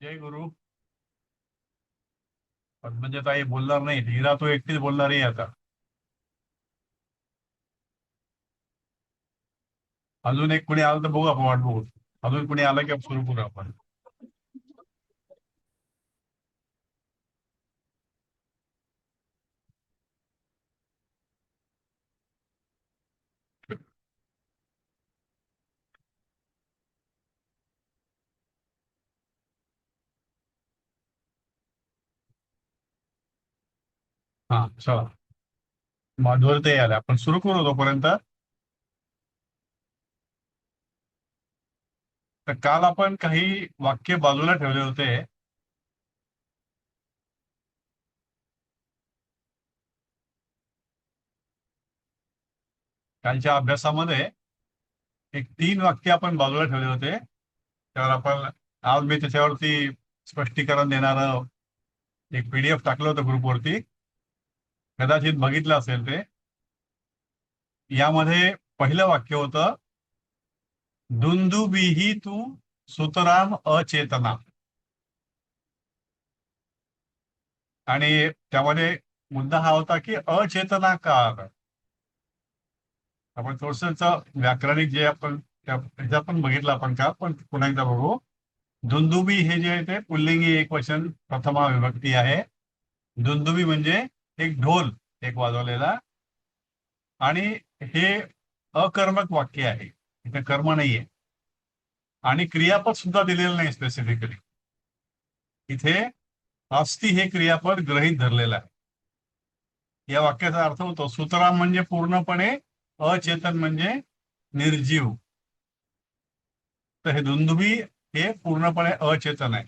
जय गुरु. पद्मजाताई बोलणार नाही, हिरा तो एकटीच बोलणार आहे आता. अजून एक कोणी आलं तर बघू, आपण वाट बघू. अजून कोणी आलं की सुरू करू आपण. हा, चला. माधवर ते आले, आपण सुरू करू तोपर्यंत. तर काल आपण काही वाक्य बाजूला ठेवले होते. कालच्या अभ्यासामध्ये एक 3 वाक्य आपण बाजूला ठेवले होते. त्यावर आपण आज मी त्याच्यावरती स्पष्टीकरण देणारं एक PDF टाकलं होतं ग्रुपवरती. कदाचित बघितलं असेल ते. यामध्ये पहिलं वाक्य होतं, दुंदुभिः तू सुतराम अचेतना. आणि त्यामध्ये मुद्दा हा होता की अचेतना का. आपण थोडस व्याकरणिक जे आपण ह्याच्यात पण बघितलं आपण का, पण पुन्हा एकदा बघू. दुंदुबी हे जे आहे ते पुल्लिंगी एकवचन प्रथमा विभक्ती आहे. दुंदुबी म्हणजे एक ढोल, एक वाजवलेला. आणि हे अकर्मक वाक्य आहे, इथे कर्म नाहीये. आणि क्रियापद सुद्धा दिलेलं नाही स्पेसिफिकली इथे. अस्ति हे क्रियापद गृहीत धरलेलं आहे. या वाक्याचा अर्थ होतो, सुतराम म्हणजे पूर्णपणे अचेतन, म्हणजे निर्जीव. तर हे दुंदुभी हे पूर्णपणे अचेतन आहे.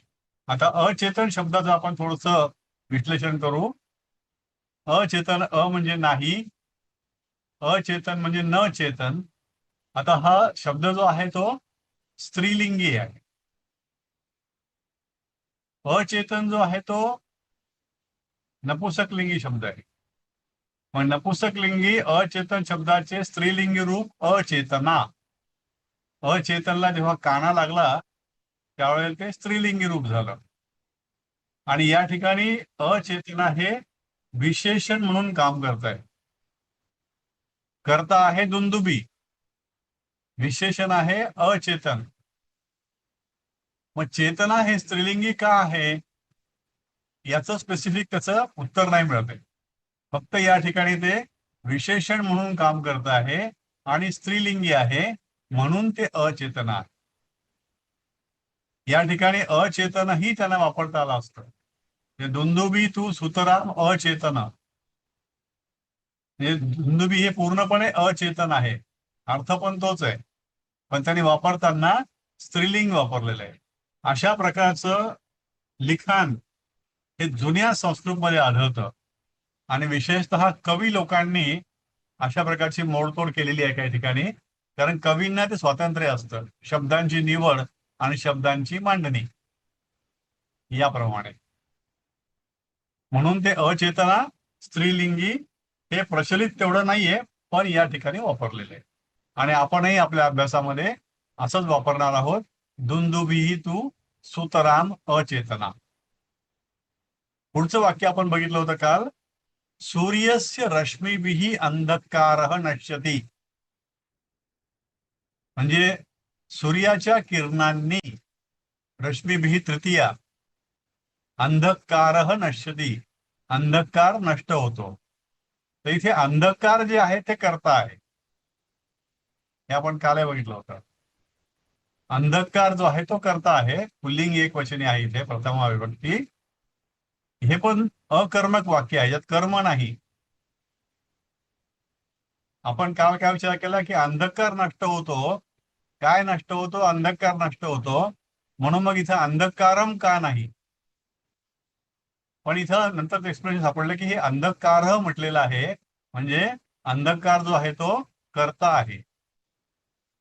आता अचेतन शब्दाचं आपण थोडस विश्लेषण करू. अचेतन, म्हणजे नाही. अचेतन म्हणजे न चेतन. आता हा शब्द जो आहे तो स्त्रीलिंगी आहे. अचेतन जो आहे तो नपुसकलिंगी शब्द आहे. मग नपुसकलिंगी अचेतन शब्दाचे स्त्रीलिंगी रूप अचेतना. अचेतनला जेव्हा काना लागला त्यावेळेला ते स्त्रीलिंगी रूप झालं. आणि या ठिकाणी अचेतना हे विशेषण म्हणून काम करत आहे. करता आहे दुंदुबी, विशेषण आहे अचेतन. मग चेतना हे स्त्रीलिंगी का आहे, याचं स्पेसिफिक त्याचं उत्तर नाही मिळत आहे. फक्त या ठिकाणी ते विशेषण म्हणून काम करत आहे आणि स्त्रीलिंगी आहे, म्हणून ते अचेतना आहे. या ठिकाणी अचेतनही त्यांना वापरता आलं असतं. दुंदुबी तू सुतराम अचेतन. म्हणजे दुंदुबी हे पूर्णपणे अचेतन आहे, अर्थ पण तोच आहे, पण त्यांनी वापरताना स्त्रीलिंग वापरलेलं आहे. अशा प्रकारचं लिखाण हे जुन्या संस्कृतमध्ये आढळतं. आणि विशेषतः कवी लोकांनी अशा प्रकारची मोडतोड केलेली आहे काही ठिकाणी. कारण कवींना ते स्वातंत्र्य असतं, शब्दांची निवड आणि शब्दांची मांडणी याप्रमाणे. म्हणून ते अचेतना स्त्रीलिंगी हे प्रचलित तेवढं नाहीये, पण या ठिकाणी वापरलेले आहे. आणि आपणही आपल्या अभ्यासामध्ये असंच वापरणार आहोत. दुंदुभिः तू सुतराम अचेतना. पुढचं वाक्य आपण बघितलं होतं काल. सूर्यस्य रश्मीभिः अंधकारः नश्यति. म्हणजे सूर्याच्या किरणांनी, रश्मीभिः तृतीया, अंधकारः नश्यति, अंधकार नष्ट होतो. तर इथे अंधकार जे आहे ते कर्ता आहे, हे आपण काल बघितलं होतं. अंधकार जो आहे तो कर्ता आहे, पुल्लिंग एक वचनी आहे इथे प्रथमा विभक्ती. हे पण अकर्मक वाक्य आहे, यात कर्म नाही. आपण काल काय विचार केला की अंधकार नष्ट होतो, काय नष्ट होतो, अंधकार नष्ट होतो, म्हणून मग इथं अंधकारम का नाही. पण इथं नंतर एक्सप्लेनेशन सापडलं की हे अंधकार म्हटलेलं आहे, म्हणजे अंधकार जो आहे तो कर्ता आहे.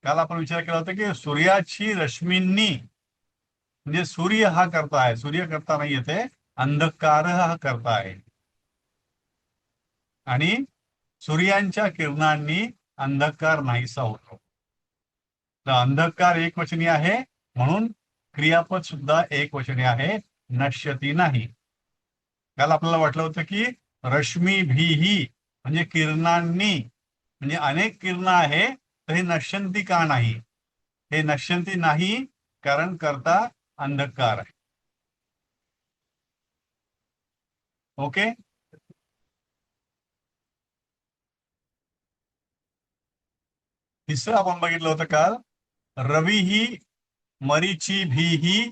काल आपण विचार केला होता की सूर्याची रश्मींनी, म्हणजे सूर्य हा करता आहे, सूर्य करता नाही येते, अंधकार हा करता आहे. आणि सूर्यांच्या किरणांनी अंधकार नाहीसा होतो. तर अंधकार एकवचनी आहे, म्हणून क्रियापद सुद्धा एक वचनी आहे, नश्यती नाही. काल आपल्याला वाटलं होतं की रश्मी भीही म्हणजे किरणांनी, म्हणजे अनेक किरण आहे, तर हे नश्यंती का नाही? हे नश्यंती नाही कारण करता अंधकार आहे. ओके. तिसरं आपण बघितलं होतं काल, रवी ही मरीची भीही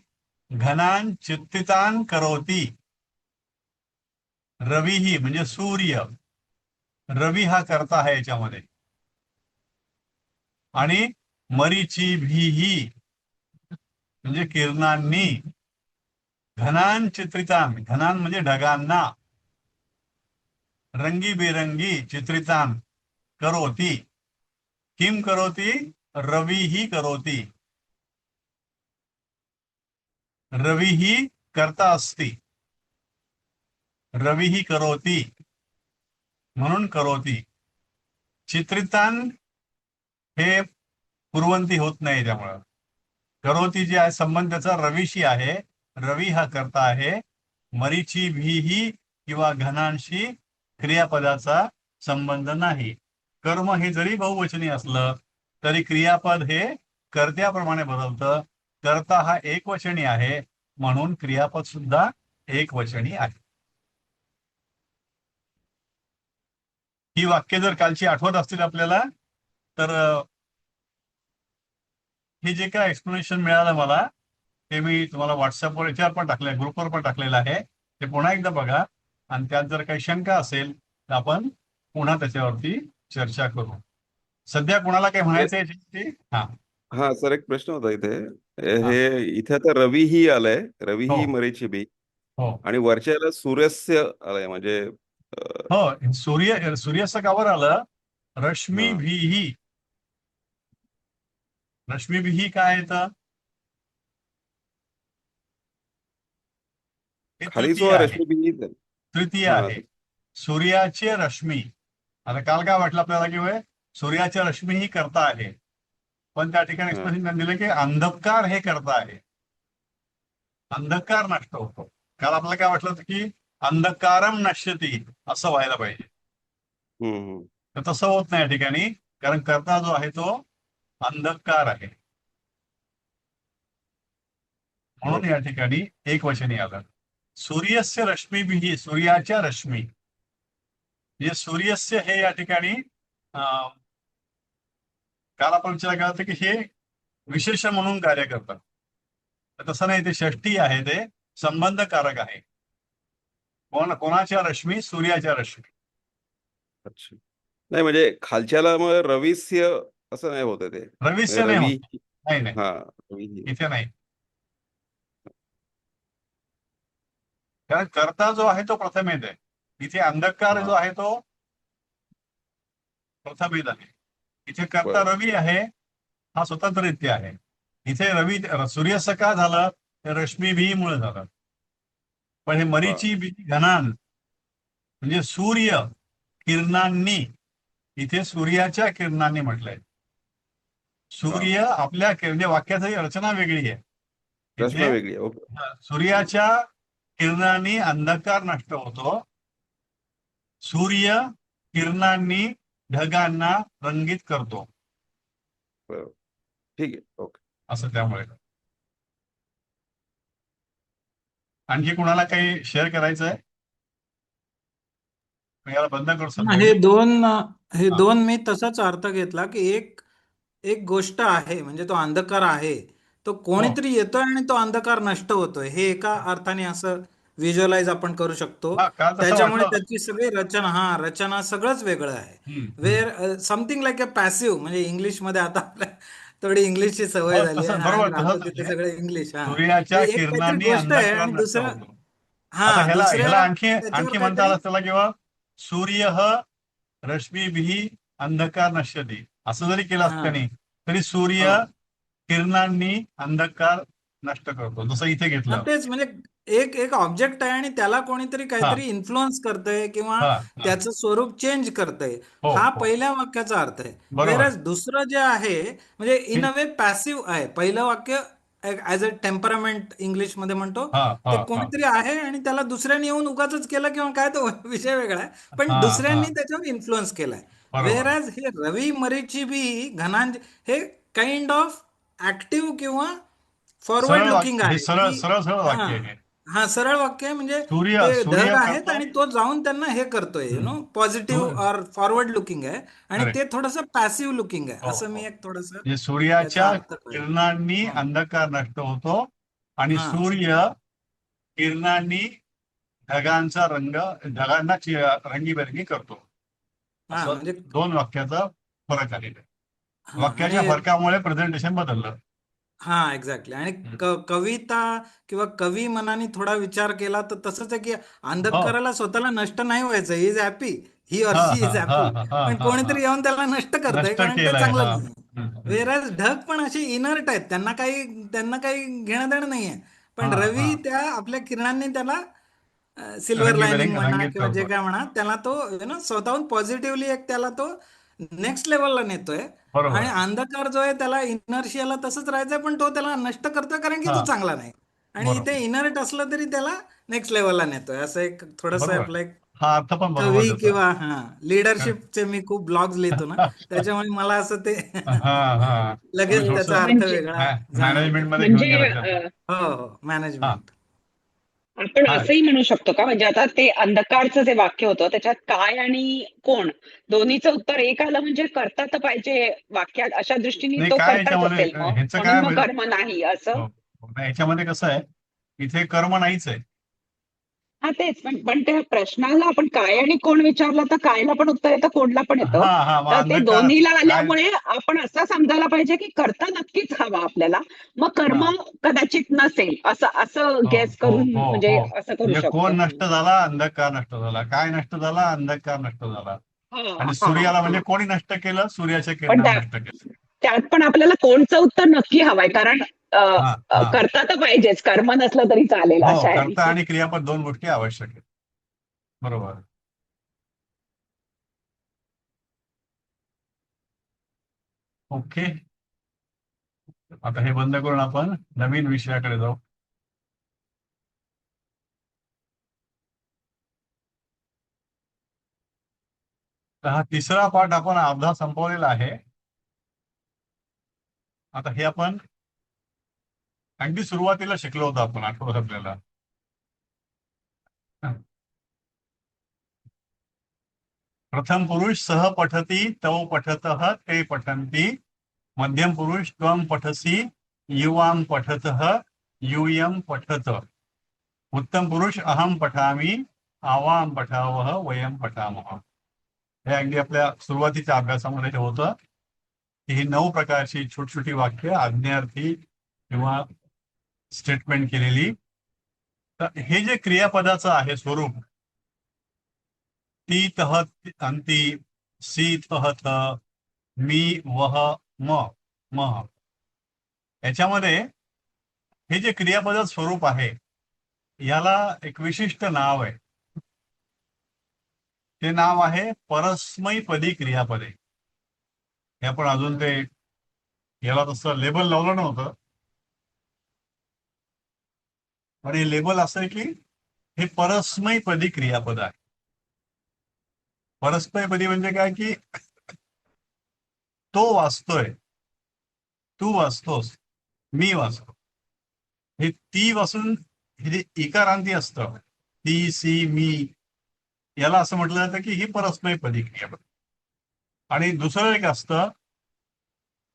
घनान चित्तितान करोती. रवी ही म्हणजे सूर्य, रवी हा करता आहे याच्यामध्ये, आणि मरीची भीही म्हणजे किरणांनी, घनान चित्रितान, घनान म्हणजे ढगांना, रंगीबेरंगी चित्रितान करोती. किम करोती? रवी ही करोती. रवी ही करता असती, रवी ही करोती म्हणून करोती. चित्रितान हे पूर्वंती होत नाही, त्यामुळं करोती जे आहे संबंध त्याचा रवीशी आहे. रवी हा करता आहे. मरीची भीही किंवा घनांशी क्रियापदाचा संबंध नाही. कर्म हे जरी बहुवचनी असलं तरी क्रियापद हे कर्त्याप्रमाणे बदलतं. कर्ता हा एकवचनी आहे, म्हणून क्रियापद सुद्धा एकवचनी आहे. ही वाक्य जर कालची आठवत असतील आपल्याला, तर हे जे काय एक्सप्लेनेशन मिळालं मला, ते मी तुम्हाला व्हॉट्सअपवर याच्यावर पण टाकलंय, ग्रुपवर पण टाकलेलं आहे. ते पुन्हा एकदा बघा, आणि त्यात जर काही शंका असेल तर आपण पुन्हा त्याच्यावरती चर्चा करू. सध्या कोणाला काही म्हणायचं आहे याच्यावरती? हा. हा सर, एक प्रश्न होता इथे. हा. हे इथे आता रवी ही आलंय, रवी हो ही मरीची बी, हो आणि वरच्याला सूर्यस्य आलंय, म्हणजे हो. सूर्याचं कावर आलं? रश्मी हा, भीही. रश्मी भीही काय येतं? हे खाली तृतीय जो आहे. रश्मी बी आहे. तृतीय हा आहे. सूर्याचे रश्मी. आता काल काय वाटलं आपल्याला की होय सूर्याच्या रश्मी ही करता आहे, पण त्या ठिकाणी हा एक्सप्रेशन दिलं की अंधकार हे करता आहे, अंधकार नष्ट होतो. काल आपल्याला काय वाटलं होतं की अंधकारम नश्यती असं व्हायला पाहिजे, हम्म. तर तसं होत नाही या ठिकाणी, कारण करता जो आहे तो अंधकार आहे. म्हणून ओके. या ठिकाणी एक वचनी आलं. सूर्यस्य रश्मी ही, सूर्याच्या रश्मी, म्हणजे सूर्यस्य हे या ठिकाणी काल आपण विचार केला होता की हे विशेषण म्हणून कार्य करतात, तर तसं नाही, ते षष्ठी आहे, ते संबंधकारक आहे. कोणाच्या रश्मी? सूर्याच्या रश्मी. अच्छा. नाही म्हणजे खालच्याला मग रवीस्य असं नाही होत ते, म्हणजे रविस्य नाही रवी. होत. नाही नाही, हा, रवी ही. इथे नाही. कारण कर्ता जो आहे तो प्रथमेत आहे, इथे अंधकार जो हा, आहे तो प्रथमेत आहे. इथे कर्ता बर. रवी आहे, हा स्वतंत्ररित्या आहे. इथे रवी सूर्यास्त का झालं? ते रश्मी भी मुळे झालं. पण हे हा मरीची बी घनान म्हणजे सूर्य किरणांनी, इथे सूर्याच्या किरणांनी म्हटलंय. हा, सूर्य आपल्या म्हणजे वाक्याची रचना वेगळी आहे. रचना इथे वेगळी आहे. ओके. सूर्याच्या किरणांनी अंधकार नष्ट होतो. सूर्य किरणांनी ढगांना रंगीत करतो, बरोबर. ठीक आहे. ओके. असं त्यामुळे. आणखी कुणाला काही शेअर करायचं आहे? मी याला बंद करू सध्या हे मी. दोन हे हा. दोन मी तसाच अर्थ घेतला की एक एक गोष्ट आहे, म्हणजे तो अंधकार आहे, तो हो. कोणीतरी येतोय आणि तो अंधकार नष्ट होतोय, हे एका अर्थाने असं व्हिज्युअलाइज आपण करू शकतो. हा, काल तसं त्याच्यामुळे वाटलं. त्याची सगळी रचना, हा रचना सगळंच वेगळं आहे. Hmm. Where something like a passive, म्हणजे इंग्लिश मध्ये आता आपल्याला थोडी इंग्लिशची सवय हो, झाली आहे तसं आणि बरोबर, राहतो तसंच तिथे आहे. सगळं इंग्लिश. हा, तर सूर्याच्या एक काहीतरी किरणांनी गोष्ट आहे अंधकार आणि नष्ट दुसरं, होतो. आता हा ह्याला दुसऱ्या आणखी त्याच्यावर आणखी म्हणता आलं काहीतरी. असतं किंवा सूर्य रश्मी अंधकार नश्यती असं जरी केलं असतं हा त्यांनी, तरी सूर्य हा किरणांनी अंधकार नष्ट करतो, जसं इथे हा, घेतलं. तेच म्हणजे एक एक ऑब्जेक्ट आहे आणि त्याला कोणीतरी हा काहीतरी इन्फ्लुअन्स करतंय किंवा हा हा. त्याचं स्वरूप चेंज करतंय. हो हा हो. पहिल्या वाक्याचा अर्थ आहे. बरोबर. वेरज दुसरं जे आहे म्हणजे इन हे- अ वे पॅसिव्ह आहे. पहिलं वाक्य ऍज अ टेम्परामेंट इंग्लिशमध्ये म्हणतो, हा ते हा हा कोणीतरी आहे आणि त्याला दुसऱ्याने येऊन उगाचच केलं किंवा काय, तो विषय वेगळा आहे, पण हा हा दुसऱ्यांनी त्याच्यावर इन्फ्लुअन्स केलाय. बरोबर वेअरॅज हे रवी मरीची बी घनांज हे काइंड ऑफ ऍक्टिव्ह किंवा फॉरवर्ड सरळ लुकिंग हे आहे सरळ की सरळ सरळ हा वाक्य आहे. हा सरळ वाक्य आहे, म्हणजे सूर्य ते ढग सूर्य आहेत करतो. आणि तो जाऊन त्यांना हे करतोय, पॉझिटिव्ह और फॉरवर्ड लुकिंग आहे, आणि करेक्ट. ते थोडंसं पॅसिव्ह लुकिंग आहे, हो असं हो मी एक थोडस म्हणजे त्याचा सूर्याच्या अर्थ कळेल. किरणांनी हा अंधकार नष्ट होतो आणि हा सूर्य किरणांनी ढगांना रंगीबेरंगी करतो. हा असं म्हणजे दोन वाक्याचा फरक आलेला आहे. हा आणि वाक्याच्या फरकामुळे प्रेझेंटेशन बदललं. हा एक्झॅक्टली. आणि कविता किंवा कवी मनाने थोडा विचार केला तर तसंच आहे की हो. अंधकाराला स्वतःला नष्ट नाही व्हायचं, he is happy, he or हा शी हा इज हा हॅपी, हा हा पण हा हा कोणीतरी येऊन त्याला नष्ट करतंय नष्ट कारण ते केलंय. चांगलं हा नाही. वेराज ढग पण असे इनर्ट आहेत, त्यांना काही घेणं देणं नाहीये, हा पण हा रवी त्या आपल्या किरणांनी त्याला सिल्वर लाइनिंग रंगीबेरंग म्हणा रंगीत किंवा जे करतो. काय म्हणा, त्याला तो स्वतःहून पॉझिटिव्हली एक त्याला तो नेक्स्ट लेवलला नेतोय. बरोबर आणि आहे. अंधकार जो आहे त्याला इनर्शियाला तसंच राहायचंय, पण तो त्याला नष्ट करतोय कारण की हा तो चांगला नाही. आणि इथे बरोबर इनर्ट असलं तरी त्याला नेक्स्ट लेवलला नेतोय, असं एक थोडस बरोबर आपलं एक हा अर्थ पण बरोबर कवी त्याचा. किंवा हा लिडरशिपचे मी खूप ब्लॉग्स लिहितो ना, त्याच्यामुळे मला असं ते हा हा तुम्ही लगेच थोडस त्याचा अर्थ म्हणजे वेगळा मॅनेजमेंट जाणवतो. मध्ये घेऊन म्हणजे गेला त्यात. हो हो, हा मॅनेजमेंट. आपण हा असंही म्हणू शकतो का, म्हणजे आता ते अंधकारचं जे वाक्य होतं त्याच्यात काय आणि कोण दोन्हीचं उत्तर एक आलं, म्हणजे करता तर पाहिजे वाक्यात, अशा दृष्टीने नाही तो काय करताच याच्यामध्ये असेल मग, ह्याचं म्हणून काय मग म्हणजे कर्म नाही असं. हो, हो. नाही, याच्यामध्ये कसं आहे, इथे कर्म नाहीच आहे. हा तेच, पण त्या प्रश्नाला आपण काय आणि कोण विचारलं तर कायला पण उत्तर येतं, कोणला पण येतं. हा हा मग तर ते अंधकार दोन्हीला काय. आल्यामुळे आपण असं समजायला पाहिजे की करता नक्कीच हवा आपल्याला, मग हा कर्म कदाचित नसेल, असं असं हो गेस हो करून हो म्हणजे हो असं करू म्हणजे कोण शकतो. नष्ट झाला, अंधकार नष्ट झाला. काय नष्ट झाला, अंधकार नष्ट झाला. हा आणि हा सूर्याला हा. म्हणजे कोणी नष्ट केलं, सूर्याच्या पण किरणानं नष्ट केलं. त्यात पण आपल्याला कोणचं उत्तर नक्की हवंय, कारण हा हा करता तर पाहिजेच, कर्म नसलं तरी चालेल हो अशा आहे. कर्ता आणि क्रियापद दोन गोष्टी आवश्यक आहेत. बरोबर. ओके. आता हे बंद करून आपण नवीन विषयाकडे जाऊ. तर हा तिसरा पाठ आपण अर्धा संपवलेला आहे. आता हे आपण अगदी सुरुवातीला शिकलो होतो, आपण आठवत आपल्याला. प्रथम पुरुष सह पठती तव पठतः ते पठन्ति, मध्यम पुरुष त्वं पठसी युवां पठतः यूयं पठत, उत्तम पुरुष अहम पठामी आवां पठावः वयं पठामः. हे अगदी आपल्या सुरुवातीच्या अभ्यासामध्ये हे होतं की ही 9 प्रकारची छोटी वाक्य आज्ञार्थी किंवा स्टेटमेंट केलेली. तर हे जे क्रियापदाचं आहे स्वरूप, ती तह अंती, सी तहत, मी वह म मह, याच्यामध्ये हे जे क्रियापदाचं स्वरूप आहे याला एक विशिष्ट नाव आहे. ते नाव आहे परस्मैपदी क्रियापदे. हे आपण अजून ते याला तसं लेबल लावलं नव्हतं, पण हे लेबल असं आहे की हे परस्मैपदी क्रियापद आहे. परस्मैपदी म्हणजे काय की तो वाचतोय, तू वाचतोस, मी वाचतो. हे ती वाचून हे जे इकारांती असतं, ती, सी, मी, याला असं म्हटलं जातं की ही परस्मैपदी क्रियापद. आणि दुसरं एक असतं,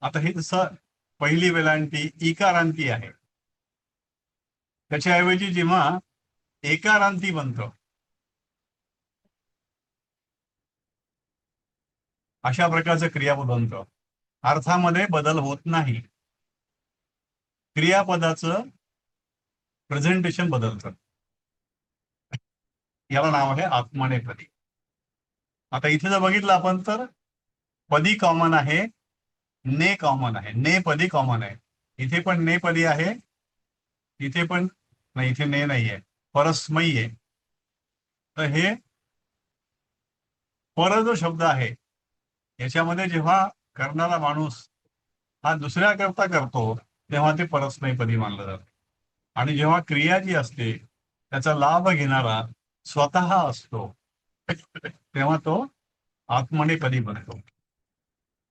आता हे जसं पहिली वेलांटी इकारांती आहे, त्याच्याऐवजी जेव्हा एकारांती बनतं, अशा प्रकारचं क्रियापद बनतं. अर्थामध्ये बदल होत नाही, क्रियापदाचं प्रेझेंटेशन बदलतं. याला नाव आहे आत्मनेपदी. आता इथे जर बघितलं आपण तर पदी कॉमन आहे, ने कॉमन आहे, ने पदी कॉमन आहे. इथे पण ने पदी आहे, इथे पण नाही, इथे ने नाही आहे, परस्मयी आहे. तर हे पर जो शब्द आहे याच्यामध्ये जेव्हा करणारा माणूस हा दुसऱ्या करता करतो तेव्हा ते परस्मैपदी मानलं जातं. आणि जेव्हा क्रिया जी असते त्याचा लाभ घेणारा स्वतः असतो तेव्हा तो आत्मनेपदी बनतो.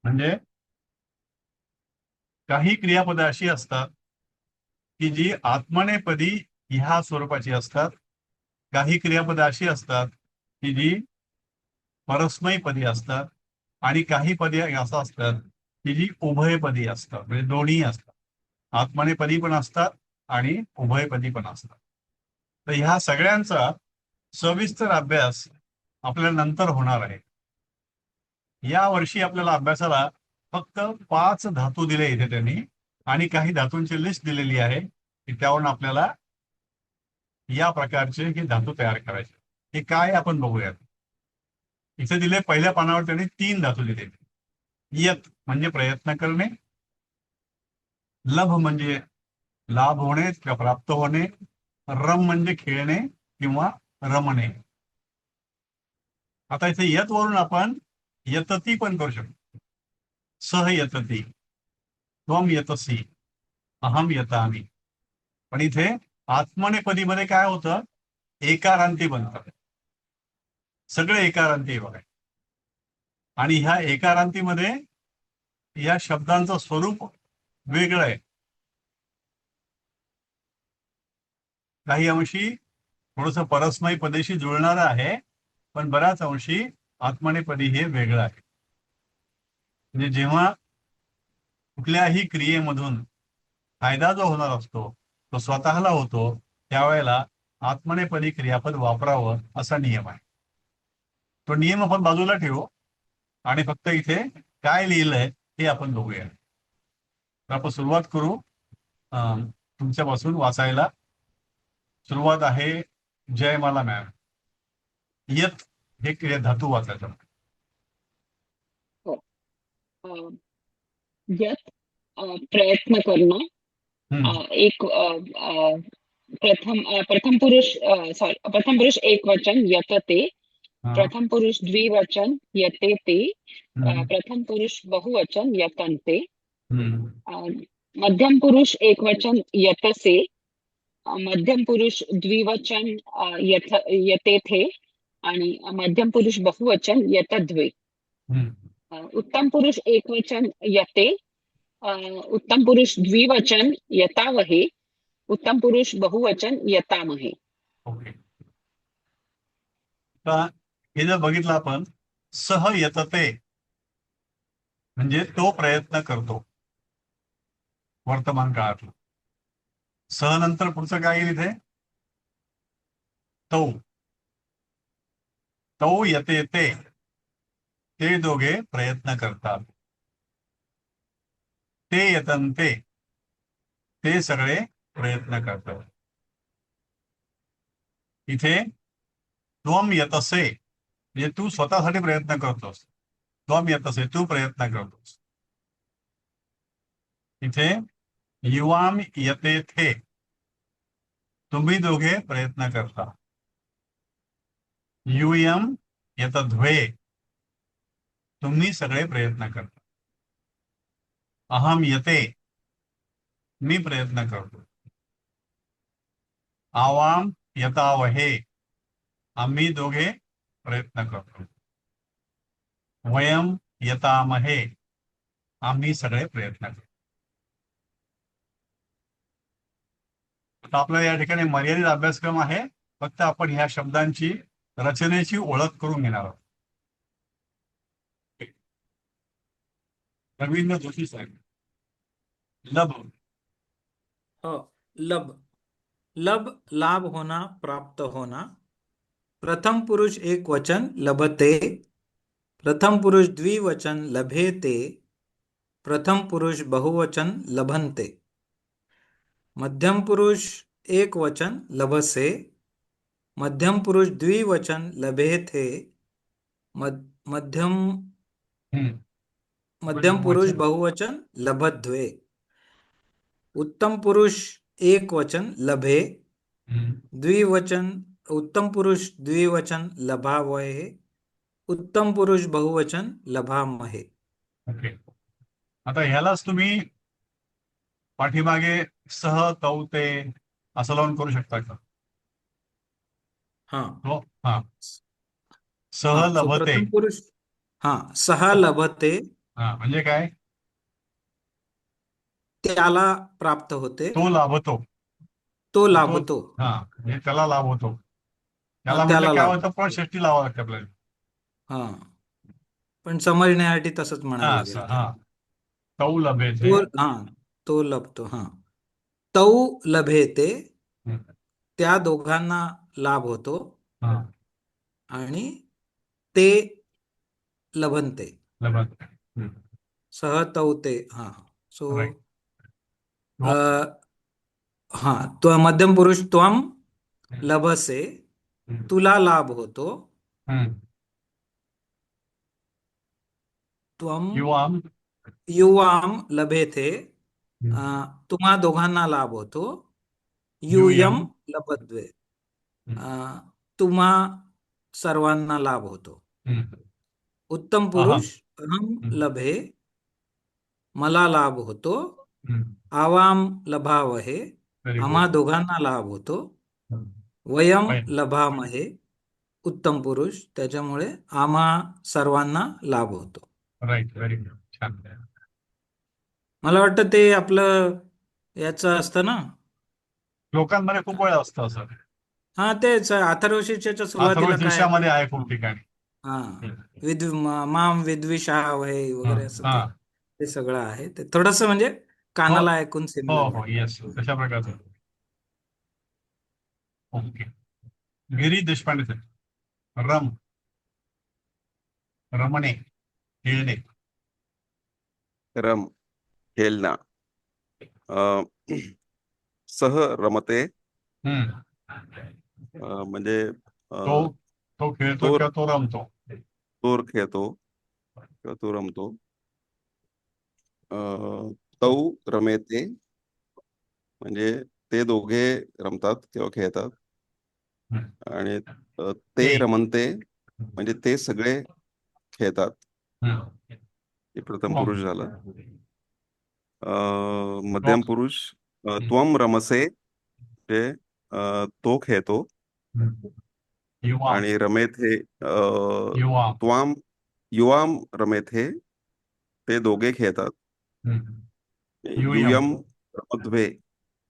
म्हणजे काही क्रियापदं अशी असतात की जी आत्मनेपदी ह्या स्वरूपाची असतात. काही क्रियापदं अशी असतात की जी परस्मैपदी असतात आणि काही पदे असं असतात की जी उभयपदी असतात, म्हणजे दोन्ही असतात. आत्मनेपदी पण असतात आणि उभयपदी पण असतात. तर ह्या सगळ्यांचा सविस्तर अभ्यास आपल्याला नंतर होणार आहे. या वर्षी आपल्याला अभ्यासाला फक्त 5 धातू दिले इथे त्यांनी आणि काही धातूंची लिस्ट दिलेली आहे की त्यावरून आपल्याला या प्रकारचे हे धातू तयार करायचे. हे काय आपण बघूयात. इथे दिले पहिल्या पानावर त्यांनी 3 धातू दिले. यत म्हणजे प्रयत्न करणे, लभ म्हणजे लाभ होणे किंवा प्राप्त होणे, रम म्हणजे खेळणे किंवा रमणे. आता इथे यत वरून आपण यतती पण करू शकतो. सह यतती, त्वम यतसी, अहम यतामी. पण इथे आत्मनेपदीमध्ये काय होतं, एकारांती बनतात. सगळे एकारांती बघा. आणि ह्या एकारांतीमध्ये या शब्दांचं स्वरूप वेगळं आहे. काही अंशी थोडंसं परस्मैपदेशी जुळणारं आहे, पण बऱ्याच अंशी आत्मनेपदी हे वेगळं आहे. म्हणजे जेव्हा कुठल्याही क्रियेमधून फायदा जो होणार असतो तो स्वतःला होतो, त्यावेळेला आत्मनेपदी क्रियापद वापरावं असा नियम आहे. तो नियम आपण बाजूला ठेवू आणि फक्त इथे काय लिहिलंय हे आपण बघूया. तर आपण सुरुवात करू तुमच्यापासून वाचायला. सुरुवात आहे जयमाला मॅम. यत हे क्रिया धातू वाचायचं. हो. अ, यत प्रयत्न करणं. एक प्रथम पुरुष प्रथम पुरुष एक वचन यतते. प्रथम पुरुष द्विवचन यते ते. प्रथम पुरुष बहुवचन यतन्ते. मध्यम पुरुष एक वचन यतसे. मध्यम पुरुष द्विवचन यतेथे आणि मध्यम पुरुष बहुवचन यतद्वे. उत्तम पुरुष एक वचन यते. उत्तम पुरुष द्विवचन यतावहे. उत्तम पुरुष बहुवचन यतामहे. ओके. आता हे जर बघितलं आपण, सह यतते म्हणजे तो प्रयत्न करतो वर्तमान काळातलं. सह नंतर पुढचं काय येईल इथे, तौ. तौ यते ते दोघे प्रयत्न करतात. ते यतन्ते ते सगळे प्रयत्न करतात. इथे त्वम यतसे म्हणजे तू स्वतःसाठी प्रयत्न करतोस. त्वम यतसे तू प्रयत्न करतोस. इथे युवाम यतेथे तुम्ही दोघे प्रयत्न करता. यूयम यतद्वे तुम्ही सगळे प्रयत्न करता. अहम यते मी प्रयत्न करतो. आवाम यतावहे आम्ही दोघे प्रयत्न करतो. वयम यतामहे आम्ही सगळे प्रयत्न करतो. आपला या ठिकाणी मर्यादित अभ्यासक्रम आहे. फक्त आपण ह्या शब्दांची रचनेची ओळख करून घेणार आहोत. रवींद्र जोशी साहेब. लभ. लब. लब लाभ होना, प्राप्त होना. प्रथम पुरुष एक वचन लभते. प्रथम पुरुष द्विवचन लभेते. प्रथम पुरुष बहुवचन लभन्ते. मध्यम पुरुष एक वचन लभसे. मध्यम पुरुष द्विवचन लभेथे. मध्यम पुरुष बहुवचन लभद्वे. उत्तम पुरुष एक वचन लभे. द्विवचन उत्तम पुरुष द्विवचन लभावहे. उत्तम पुरुष बहुवचन लभामहे. ओके. आता ह्यालाच तुम्ही पाठीमागे सह तौ ते असं लावून करू शकता का? हा हो, हा. सह हा सो लभते. प्रथम पुरुष हा सहा लभते हा म्हणजे काय? त्याला प्राप्त होते, तो लाभतो. तो तो लाभतो. हा म्हणजे त्याला लाभ होतो. हा त्याला म्हटलं त्याला काय लाभ होतं, पण षष्टी लावावं लागते आपल्याला. हा पण समजण्यासाठी तसंच हा म्हणायला लागेल हा. त्याला. तौ लभेते. तो हा तो लभतो. हा तौ लभेते, हम्म. त्या दोघांना लाभ होतो, हा. आणि ते लभन्ते. लभते. हम्म. सह तौ ते. हा सो Right. हा तो मध्यम पुरुष त्वम लभसे, हम्म. तुला लाभ होतो. हम्म. त्वम युवाम. युवाम लभेथे, हम्म. तुम्हा दोघांना लाभ होतो. युयम. युयम लभद्वे, हम्म. तुम्हा सर्वांना लाभ होतो. हम्म. उत्तम अहम. पुरुष अहम हम्म. लभे, मला लाभ होतो. हम्म. आवाम लभावहे, Very आम्हा good. दोघांना लाभ होतो. हम्म. वयम Fine. लभामहे, उत्तम पुरुष, त्याच्यामुळे आम्हा सर्वांना लाभ होतो. राईट. Very good. छान. मला वाटतं ते आपलं याचं असतं ना. लोकांमध्ये खूप वेळ असतं असं. हा तेच अथर्वशीर्षाच्या सुरुवातीला काय आहे ते. शीर्षामध्ये आहे खूप ठिकाणी. हा हम्म. माम विद्विषावहे हा वगैरे असं हा. ते ते सगळं आहे. ते थोडस म्हणजे हो कानाला ऐकून हो सिमिलर हो. वाटतं. येस, तशा प्रकारचं. ओके. गिरीश देशपांडे सर. रम. रमणे. खेळणे. रम खेळणं. अ, सह रमते, हम्म. म्हणजे तो अ, तो खेळतो तो किंवा तो रमतो. तोर खेळतो किंवा तो रमतो. अ, तौ रमेते, म्हणजे ते दोघे रमतात किंवा खेळतात. हम्म. आणि ते. ते रमनते, म्हणजे ते सगळे खेळतात. हम्म. हे प्रथम त्वम. पुरुष झालं. तो. मध्यम पुरुष हम्म. त्वम रमसे, म्हणजे तो खेळतो. हम्म. युवाम. आणि रमेथे युवाम. त्वाम युवाम रमेथे, ते दोघे खेळतात. हम्म. युयम. युयम रमध्वे,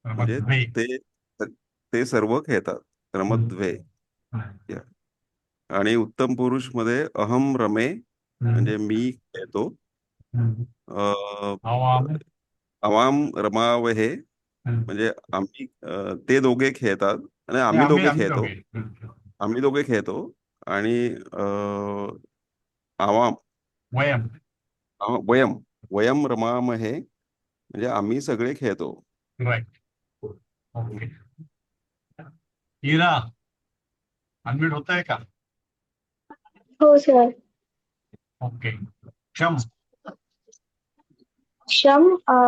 म्हणजे रमध्वे. ते ते सर्व खेळतात. रमध्वे. हम्म. या. आणि उत्तम पुरुष मध्ये अहम रमे, म्हणजे मी खेळतो. हम्म. अ, आवाम. आवाम रमावहे, हम्म. म्हणजे आम्ही ते दोघे खेळतात आणि नाही, आम्ही आम्ही दोघे आम्ही खेळतो. दोघे. हम्म. आम्ही दोघे खेळतो. आणि आवाम वयम. वयम वयम रमामहे, म्हणजे आम्ही सगळे खेळतो. राईट. ओके. इरा. अनम्यूट होत आहे का? हो सर. ओके. क्षम.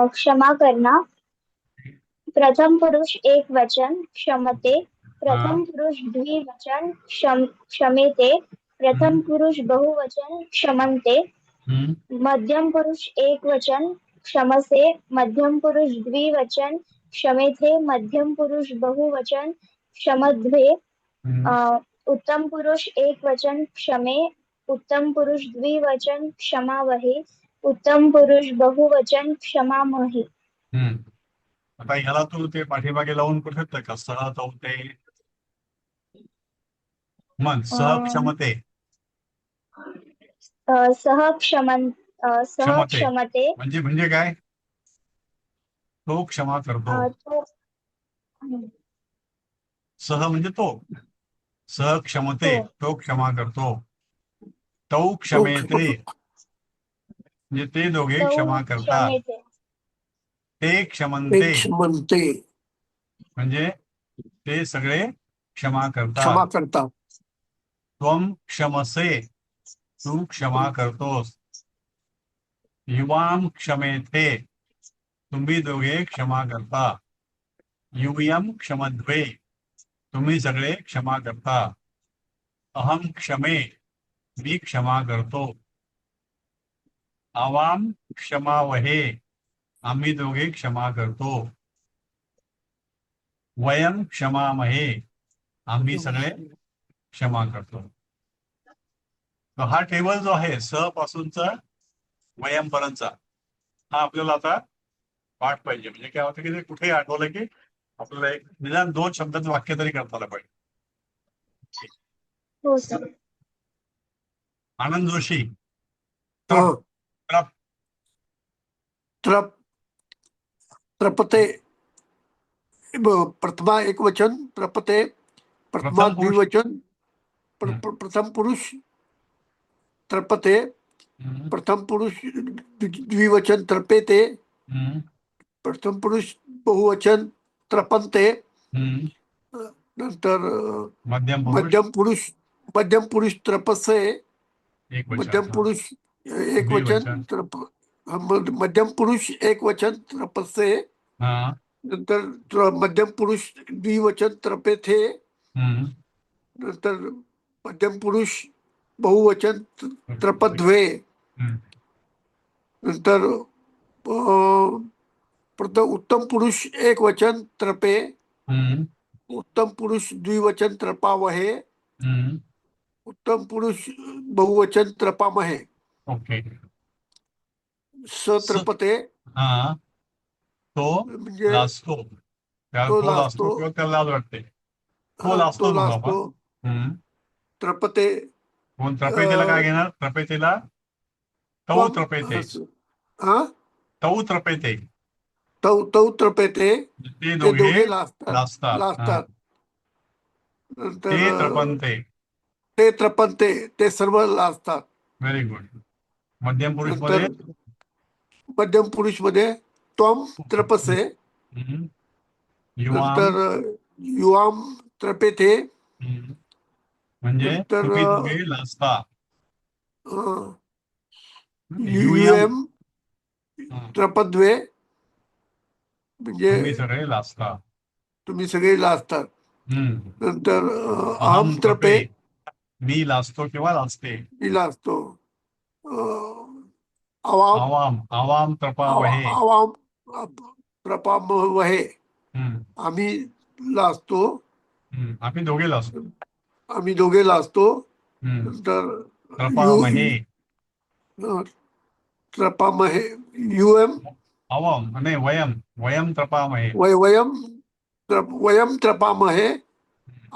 क्षमा करना. प्रथम पुरुष एक वचन क्षमते, हा. प्रथम पुरुष द्विवचन क्षमेते, प्रथम हम्म. पुरुष बहुवचन क्षमन्ते, हम्म. मध्यम पुरुष एक वचन क्षमसे, मध्यम पुरुष द्विवचन क्षमेथे, मध्यम पुरुष बहुवचन क्षमध्वे, हम्म. उत्तम पुरुष एक वचन क्षमे, उत्तम पुरुष द्विवचन क्षमावहे, उत्तम पुरुष बहुवचन क्षमामहे. हम्म. आता ह्याला तू ते पाठीमागे लावून करू शकतं का? सह चौथे मन सह अं, क्षमते. सह क्षमते क्षमते. म्हणजे काय? तो क्षमा करतो. तो सह म्हणजे तो. सह क्षमते, तो तो क्षमा करतो. तौ तो क्षमेते, म्हणजे ते दोघे तो क्षमा करतात. क्षमेते. ते क्षमन्ते, म्हणते म्हणजे ते सगळे क्षमा करतात. क्षमा करता. त्वम क्षमसे, तू क्षमा करतोस. युवाम क्षमेथे, तुम्ही दोघे क्षमा करता. युयम क्षमध्वे, तुम्ही सगळे क्षमा करता. अहम क्षमे, मी क्षमा करतो. आवाम क्षमावहे, आम्ही दोघे क्षमा करतो. वयम क्षमामहे, आम्ही सगळे क्षमा करतो. तर हा टेबल जो आहे स पासूनचा वयम पर्यंतचा, हा आपल्याला आता पाठ पाहिजे. म्हणजे काय होतं की ते कुठेही आठवलं की आपल्याला एक निदान 2 शब्दाचं वाक्य तरी करता आलं पाहिजे. हो सर. आनंद जोशी. हो. ट्रप ट्रप ट्रपते प्रथमा एक वचन, ट्रपते प्रथमा प्रथम पुरुष. द्विवचन, हम्म. प्रथम पुरुष ट्रपते, हम्म, प्रथम पुरुष द्विवचन ट्रपेते, हम्म, प्रथम पुरुष बहुवचन ट्रपंते, हम्म. नंतर मध्यम पुरुष मध्यम पुरुष ट्रपसे, एक वचन. मध्यम पुरुष एक वचन द्विवचन. मध्यम पुरुष एक वचन ट्रपसे, हा. नंतर मध्यम पुरुष द्विवचन ट्रपेथे, हम्म. नंतर मध्यम पुरुष बहुवचन ट्रपद्वे, हम्म. नंतर उत्तम पुरुष एक वचन ट्रपे, हम्म. उत्तम पुरुष द्विवचन ट्रपावहे, हम्म. उत्तम पुरुष बहुवचन ट्रपामहे, ओके. सत्रपते हा. तो म्हणजे लाजतो. तो तो लाजतो लाजतो, किंवा त्याला लाज वाटते. तो तो लाजतो म्हणू आपण. लाजतो. हम्म. ट्रपते कोण त्रपेतेला काय घेणार? त्रपेतेला तऊ त्रपेते. हा तऊ त्रपेते. तौ ट्रपेते, ते ते दोघे दोघे लाजतात. लाजतात. हा. नंतर ते त्रपंते. ते ट्रपंते, ते सर्व लाजतात. Very good. मध्यम पुरुष मध्ये नंतर मध्यम पुरुष मध्ये त्वम ट्रपसे, हम्म. युवाम. नंतर युवाम ट्रपेथे, हम्म. म्हणजे नंतर तुम्ही दोघे लाजता. युयम. युएम हा. ट्रपद्वे म्हणजे तुम्ही सगळे लाजता. तुम्ही सगळे लाजतात. हम्म. नंतर अहम अहम त्रपे, ट्रपे, मी लाजतो किंवा लाजते. मी लाजतो. अं, आवाम आवाम त्रपावहे. आवाम ट्रपामहे, हम्म. आम्ही लाजतो. आम्ही दोघे लाजतो. आम्ही दोघे लाजतो. हम्म. नंतर त्रपामहे. ट्रपामहे, युएम अवम नाही वयम त्रपामहे. वयम ट्रपामहे,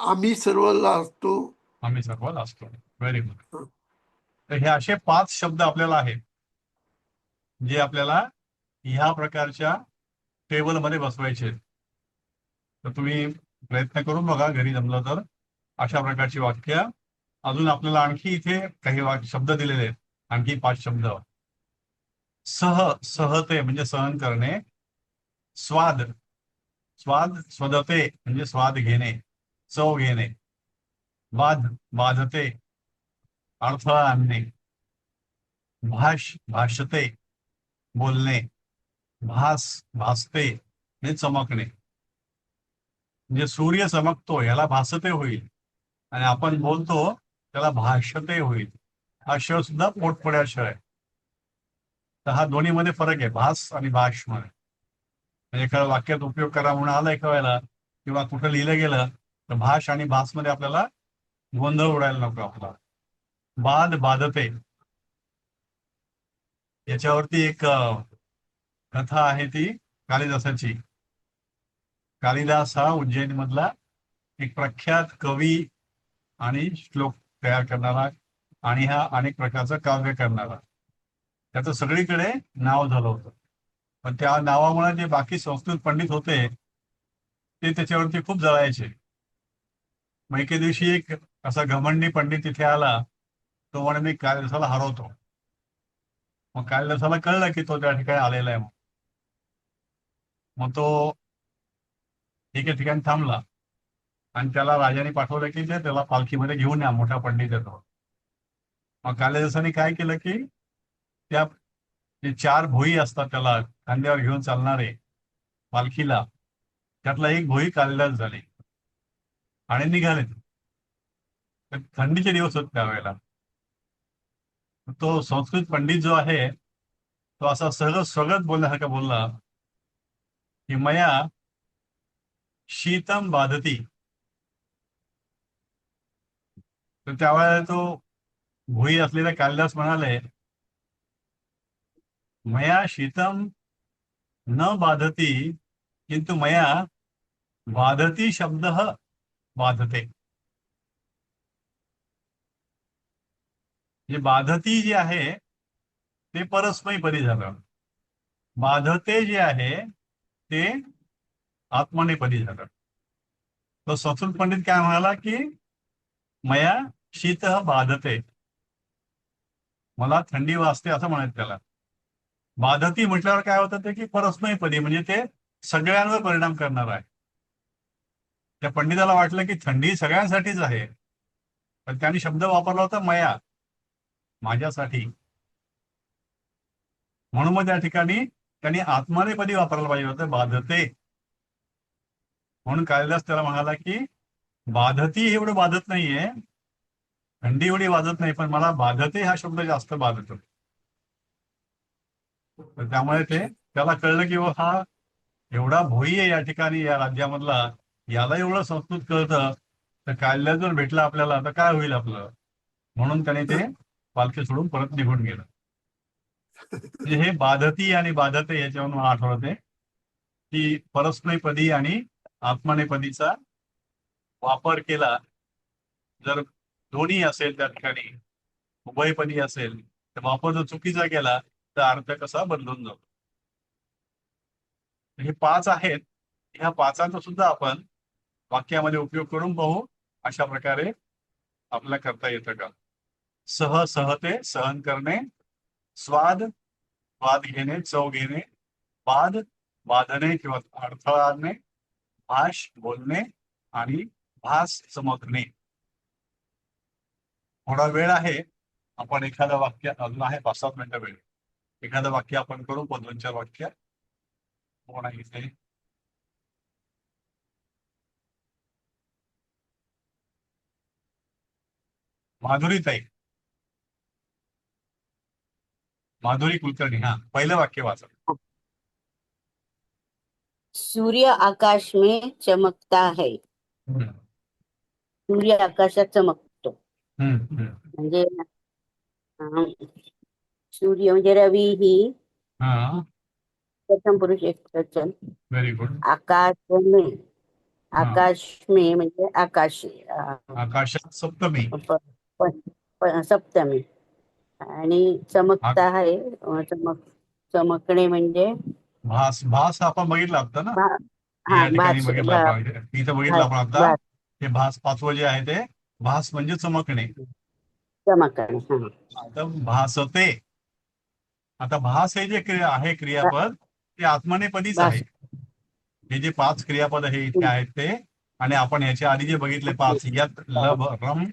आम्ही सर्व लाजतो. आम्ही सर्व लाजतो. Very good. तर हे असे 5 शब्द आपल्याला आहेत जे आपल्याला ह्या प्रकारच्या टेबलमध्ये बसवायचे आहेत. तर तुम्ही प्रयत्न करून बघा घरी जमलं तर अशा प्रकारची वाक्य. अजून आपल्याला आणखी इथे काही शब्द दिलेले आहेत. आणखी 5 शब्द. सहते म्हणजे सहन करणे. स्वदते म्हणजे स्वाद घेणे, चव घेणे. बाधते अडथळा आणणे. भाषते बोलणे. भासते म्हणजे चमकणे. म्हणजे सूर्य चमकतो याला भासते होईल आणि आपण बोलतो त्याला भाषते होईल. हा श सुद्धा पोटपुड्या श आहे. तर हा दोन्हीमध्ये फरक आहे, भास आणि भाष मध्ये. म्हणजे एखाद्या वाक्यात उपयोग करा म्हणून आलं एका वेळेला किंवा कुठं लिहिलं गेलं तर भाष आणि भास मध्ये आपल्याला गोंधळ उडायला नको आपला. बाधते याच्यावरती एक कथा आहे ती कालिदासाची. कालिदास हा उज्जैन मधला एक प्रख्यात कवी आणि श्लोक तयार करणारा आणि हा अनेक प्रकारचं काव्य करणारा. त्याचं सगळीकडे नाव झालं होतं. पण त्या नावामुळे जे बाकी संस्कृत पंडित होते ते त्याच्यावरती खूप जळायचे. मग एके दिवशी एक असा घमंडी पंडित तिथे आला. तो म्हणे मी कालिदासाला हरवतो. मग कालिदासाला कळलं की तो त्या ठिकाणी आलेला आहे. मग तो एके ठिकाणी थांबला आणि त्याला राजाने पाठवलं की त्याला पालखीमध्ये घेऊन या, मोठा पंडित येतो. मग कालिदासाने काय केलं की त्या जे 4 भोई असतात त्याला खांद्यावर घेऊन चालणारे पालखीला, त्यातला एक भोई कालिदास झाले आणि निघाले. थंडीचे दिवस होते त्यावेळेला. तो संस्कृत पंडित जो आहे तो असा सहज स्वगत बोलण्यासारखा बोलला की मया शीतम बाधती. तर त्यावेळेला तो भुई असलेला कालिदास म्हणाले, मया शीतम न बाधती किंतु मया बाधती शब्द बाधते. जे बाधती जे आहे ते परस्मैपदी झालं. बाधते जे आहे ते आत्मनेपदी झालं. तो संस्कृत पंडित काय म्हणाला की मया शीत बाधते, मला थंडी वाजते असं म्हणायचं त्याला. बाधती म्हटल्यावर काय होतं ते की परस्मैपदी, म्हणजे ते सगळ्यांवर परिणाम करणार आहे. त्या पंडिताला वाटलं की थंडी सगळ्यांसाठीच आहे, पण त्यांनी शब्द वापरला होता मया, माझ्यासाठी. म्हणून मग त्या ठिकाणी त्यांनी आत्मनेपदी वापरायला पाहिजे होतं, बाधते. म्हणून कालिदास त्याला म्हणाला की बाधती एवढं बाधत नाहीये, थंडी एवढी वाजत नाही, पण मला बाधते हा शब्द जास्त बाधतो. तर त्यामुळे ते त्याला कळलं की हा एवढा भोई आहे या ठिकाणी, या राज्यामधला, याला एवढं संस्कृत कळतं, तर कालिदास जर भेटला आपल्याला तर काय होईल आपलं. म्हणून त्याने ते पालखी सोडून परत निघून गेलं. म्हणजे हे बाधती आणि बाधते याच्यावरून मला आठवते की परस्मैपदी आणि आत्मनेपदीचा वापर केला जर दोन्ही असेल त्या ठिकाणी, उभयपदी असेल, तर वापर जर चुकीचा केला तर अर्थ कसा बदलून जातो. हे 5 आहेत. ह्या 5 सुद्धा आपण वाक्यामध्ये उपयोग करून पाहू. अशा प्रकारे आपल्याला करता येतं का. सहते सहन करणे, स्वाद स्वाद घेणे, चव घेणे, बाध बाधणे किंवा अडथळा आणणे, भाष बोलणे आणि भास चमकणे. थोडा वेळ आहे, आपण एखादं वाक्य, अजून आहे 5-7 मिनिटं वेळ, एखादं वाक्य आपण करू, 2-4 वाक्य. कोण आहे इथे? माधुरीताई, माधुरी कुलकर्णी. हा, पहिलं वाक्य वाचा. सूर्य आकाश में चमकता है. हम्म, सूर्य आकाशात चमकतो. हम्म, हम्म. म्हणजे अं, सूर्य म्हणजे रवी ही हा, प्रथम पुरुष एकवचन. Very good. आकाश में, आकाश में म्हणजे आकाश, आकाशात सप्तमी. सप्तमी. आणि चमकता आहे, चमकणे म्हणजे भास. भास आपण बघितला आता ना, हा, या ठिकाणी भास, बघितला आपण, इथं बघितलं आपण आता. भास, हे भास 5वं जे आहे ते भास म्हणजे चमकणे. चमकणे. हा. आता भासते. आता भास हे जे आहे क्रियापद, ते आत्मनेपदीच आहे. हे जे 5 क्रियापद हे इथे आहेत ते, आणि आपण याच्या आधी जे बघितले 5, यत लब रम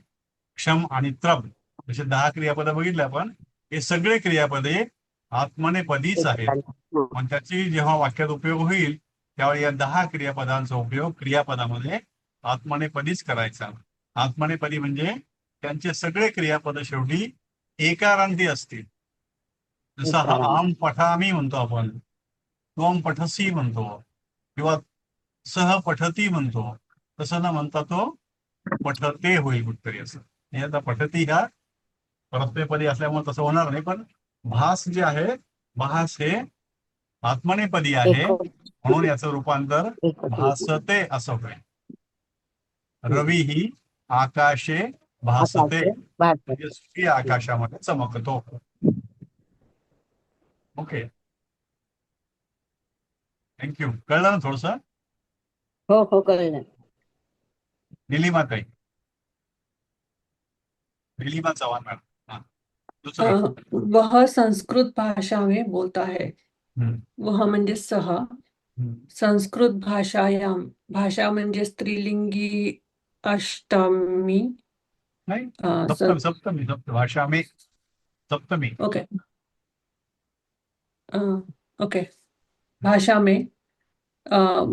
क्षम आणि त्रब, असे 10 क्रियापद बघितले आपण. हे सगळे क्रियापदे आत्मनेपदीच आहेत. पण त्याची जेव्हा वाक्यात उपयोग होईल त्यावेळी या 10 क्रियापदांचा उपयोग क्रियापदामध्ये आत्मनेपदीच करायचा. आत्मनेपदी म्हणजे त्यांचे सगळे क्रियापद शेवटी एकारांती असतील. जसं हा आम पठामी म्हणतो आपण, त्वम पठसी म्हणतो, किंवा सह पठती म्हणतो, तसं न म्हणता तो पठते होईल कुठतरी असं. हे आता पठती ह्या परस्मैपदी असल्यामुळे तसं होणार नाही, पण भास जे आहे, भास हे आत्मनेपदी आहे, म्हणून याचं रूपांतर भासते असं होईल. रवी ही आकाशे भासते, म्हणजे सूर्य आकाशामध्ये चमकतो. Okay, thank you. कळलं ना थोडस? हो कळलं. निलिमाताई, निलिमा चव्हाण मॅडम. हा, दुसरं. वह संस्कृत भाषा में बोलता है. वह म्हणजे सह. संस्कृत भाषायाम, भाषा म्हणजे स्त्रीलिंगी अष्टमी. नाही, सं- सप्तमी भाषा में, सप्तमी. ओके. ओके. भाषा में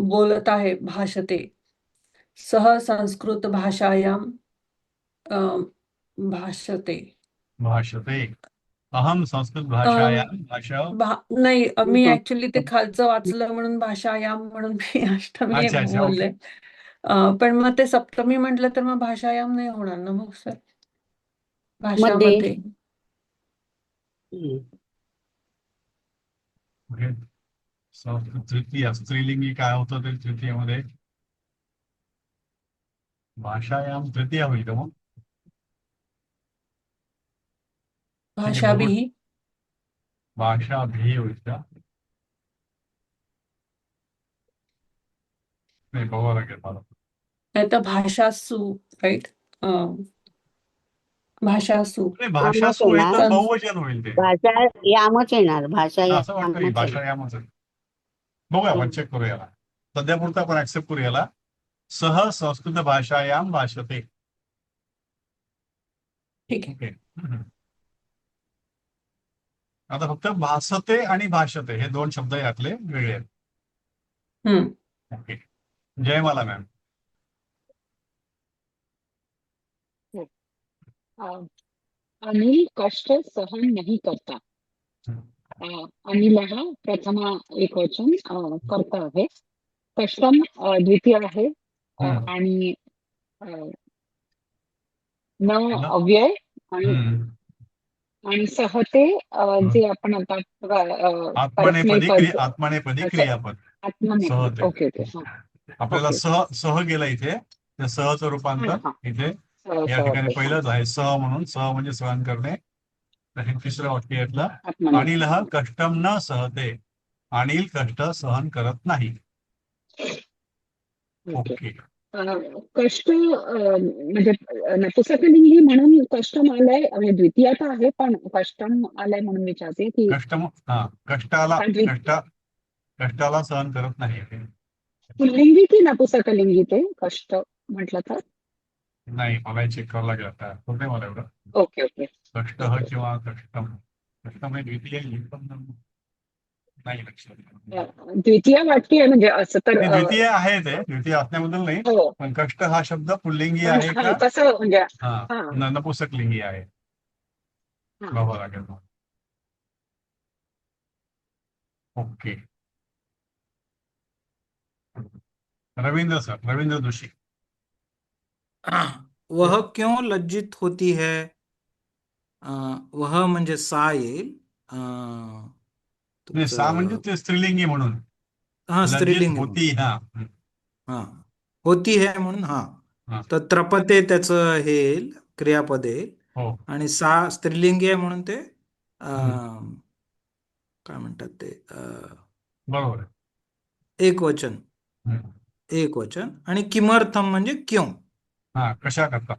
बोलता है, भाषते. सह संस्कृत भाषायाम भाषते. भाषते. अहम संस्कृत भाषायां भाषा नाही मी ऍक्च्युली ते खालचं वाचलं म्हणून भाषायाम म्हणून मी अष्टमी अच्छा अच्छा ओके बोलले. पण मग ते सप्तमी म्हटलं तर मग भाषायाम नाही होणार ना मग सर मध्ये भाषामध्ये. हम्म. ओके संस्कृत तृतीय स्त्रीलिंगी काय होतं ते तृतीयमध्ये भाषायां तृतीय होईल का मग ठीक आहे बघू भाषाभिः भाषा भी होईल का नाही बघावं लागेल मला नाही तर भाषासु राईट भाषासु. नाही भाषा यामच सु हे येणार तर संस बहुवचन होईल ते भाषा यामच येणार भाषा असं वाटतं की यामच भाषा येणार. यामच आहे. बघूया आपण चेक करू याला सध्या पुरता आपण ऍक्सेप्ट करू याला सह संस्कृत भाषायां भाषते ठीक आहे. ओके आता फक्त भासते आणि भाषते हे दोन शब्द यातले वेगळे आहेत हम्म. ओके जयमाला मॅम अनिल कष्ट सहन नहीं करता. अनिलः प्रथमा एकवचन कर्ता आहे. कष्टम द्वितीय आहे आणि न अव्यय आणि सहते जे आपण आता परस्मैपद आत्मनेपदी क्रियापद आत्मनेपद. सहते ओके ओके हा आपल्याला ओके सह गेला इथे त्या सहचं हा रूपांतर हा इथे या सहते ठिकाणी हा पहिलंच आहे सह म्हणून सह म्हणजे सहन करणे तर हे तिसरं वाक्य यातलं आत्मनेपद. अनिलः कष्टम न सहते अनिल कष्ट सहन करत नाही ओके ओके कष्ट म्हणजे नपुसकलिंगी म्हणून कष्टम आलंय म्हणजे द्वितीयता आहे पण कष्टम आलंय म्हणून विचारते की कष्टाला कारण कष्टाला सहन करत नाही पुल्लिंगी की नपुसकलिंगी ते कष्ट म्हटलं तर नाही मला चेक करावं लागेल आता होते मला एवढं ओके ओके कष्ट किंवा कष्टम हे द्वितीय लिहिलं पण नाही लक्षात द्वितीय वाक्य आहे म्हणजे असं तर नाही, द्वितीय आहे ते द्वितीय असण्याबद्दल नाही हो पण कष्ट हा शब्द पुल्लिंगी पण आहे का कसं म्हणजे हा हा नपुसक लिंगी आहे हा बघावं लागेल मग. ओके रवींद्र जोशी वह क्यों लज्जित होती है वह म्हणजे सा येईल नाही सा म्हणजे तुमचं ते स्त्रीलिंगी म्हणून हा लज्जित स्त्रीलिंगी म्हणून होती हा हा होती है म्हणून हा हा तर त्रपते त्याचं हे येईल क्रियापद येईल हो आणि सा स्त्रीलिंगी आहे म्हणून ते हम्म, काय म्हणतात ते बरोबर आहे एक वचन आणि किमर्थम म्हणजे क्यों हा कशा करता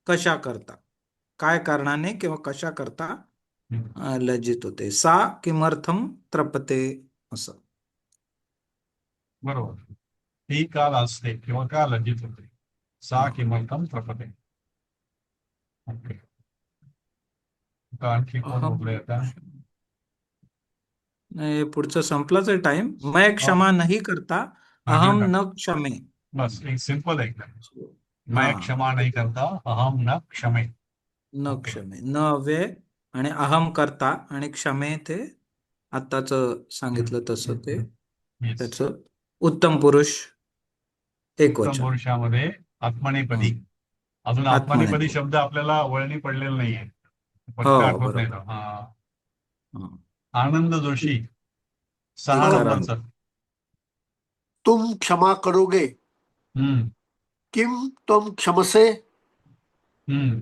कशा करता काय कारणाने किंवा कशा करता लज्जित होते सा किमर्थम त्रपते असं बरोबर ही का लाजते किंवा का लज्जित होते सा हा. किमर्थम प्रपते ओके आता आणखी कोण अहम बोलले आता नाही पुढचं संपलाच आहे टाइम मैं क्षमा नहीं करता अहम न क्षमे बस एक सिंपल आहे हा मैं क्षमा नहीं करता अहम न क्षमे न ओके. क्षमे न अव्यय आणि अहम करता आणि क्षमे ते आत्ताच सांगितलं तसं ते Yes. त्याचं उत्तम पुरुष एक उत्तम वचन पुरुषामध्ये आत्मनेपदी अजून आत्मनेपदी आत्मनेपदी. शब्द आपल्याला वळणी पडलेला नाहीये पटकन हो, आठवत बरोबर. नाही तो. हा हा. आनंद जोशी 6 एकारांत. नंबरचं तुम क्षमा करोगे हम्म किम तुम क्षमसे हम्म